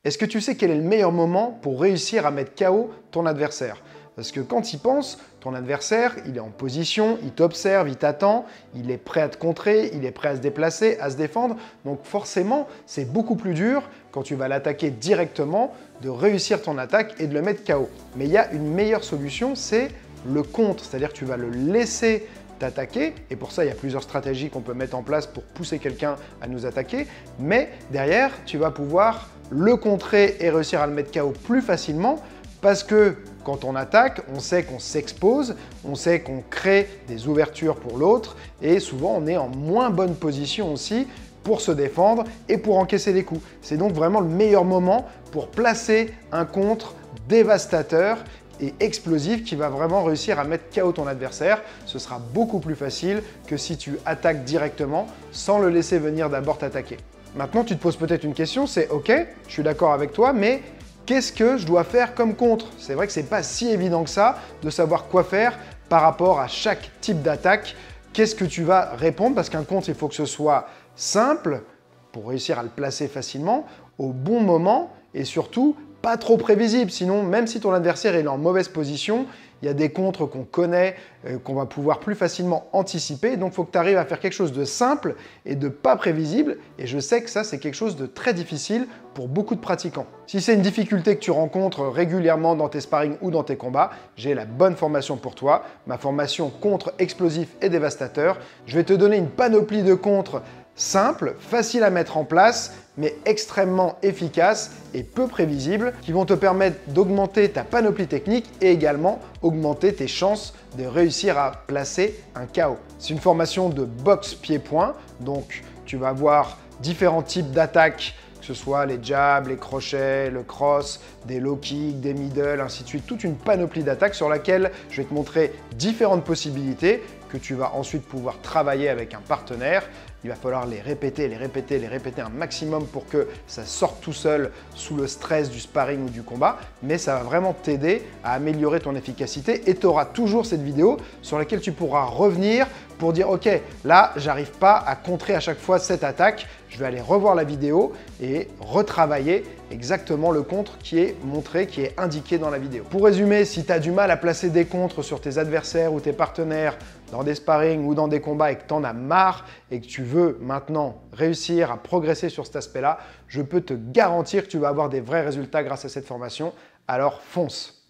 Est-ce que tu sais quel est le meilleur moment pour réussir à mettre KO ton adversaire? Parce que quand il pense, ton adversaire, il est en position, il t'observe, il t'attend, il est prêt à te contrer, il est prêt à se déplacer, à se défendre. Donc forcément, c'est beaucoup plus dur quand tu vas l'attaquer directement de réussir ton attaque et de le mettre KO. Mais il y a une meilleure solution, c'est le contre. C'est-à-dire que tu vas le laisser t'attaquer, et pour ça, il y a plusieurs stratégies qu'on peut mettre en place pour pousser quelqu'un à nous attaquer, mais derrière, tu vas pouvoir le contrer et réussir à le mettre KO plus facilement parce que quand on attaque, on sait qu'on s'expose, on sait qu'on crée des ouvertures pour l'autre et souvent on est en moins bonne position aussi pour se défendre et pour encaisser des coups. C'est donc vraiment le meilleur moment pour placer un contre dévastateur et explosif qui va vraiment réussir à mettre KO ton adversaire. Ce sera beaucoup plus facile que si tu attaques directement sans le laisser venir d'abord t'attaquer. Maintenant, tu te poses peut-être une question, c'est OK, je suis d'accord avec toi, mais qu'est-ce que je dois faire comme contre? C'est vrai que ce n'est pas si évident que ça de savoir quoi faire par rapport à chaque type d'attaque. Qu'est-ce que tu vas répondre? Parce qu'un contre, il faut que ce soit simple pour réussir à le placer facilement, au bon moment et surtout pas trop prévisible. Sinon, même si ton adversaire est en mauvaise position, il y a des contres qu'on connaît, qu'on va pouvoir plus facilement anticiper. Donc, il faut que tu arrives à faire quelque chose de simple et de pas prévisible. Et je sais que ça, c'est quelque chose de très difficile pour beaucoup de pratiquants. Si c'est une difficulté que tu rencontres régulièrement dans tes sparring ou dans tes combats, j'ai la bonne formation pour toi, ma formation contre explosif et dévastateur. Je vais te donner une panoplie de contres simples, faciles à mettre en place, mais extrêmement efficaces et peu prévisibles, qui vont te permettre d'augmenter ta panoplie technique et également augmenter tes chances de réussir à placer un KO. C'est une formation de boxe pied-point, donc tu vas avoir différents types d'attaques, que ce soit les jabs, les crochets, le cross, des low kicks, des middle, ainsi de suite, toute une panoplie d'attaques sur laquelle je vais te montrer différentes possibilités que tu vas ensuite pouvoir travailler avec un partenaire. Il va falloir les répéter un maximum pour que ça sorte tout seul sous le stress du sparring ou du combat, mais ça va vraiment t'aider à améliorer ton efficacité et tu auras toujours cette vidéo sur laquelle tu pourras revenir pour dire « Ok, là, j'arrive pas à contrer à chaque fois cette attaque, je vais aller revoir la vidéo et retravailler exactement le contre qui est montré, qui est indiqué dans la vidéo. » Pour résumer, si tu as du mal à placer des contres sur tes adversaires ou tes partenaires dans des sparring ou dans des combats et que tu en as marre et que tu veux maintenant réussir à progresser sur cet aspect-là, je peux te garantir que tu vas avoir des vrais résultats grâce à cette formation. Alors fonce!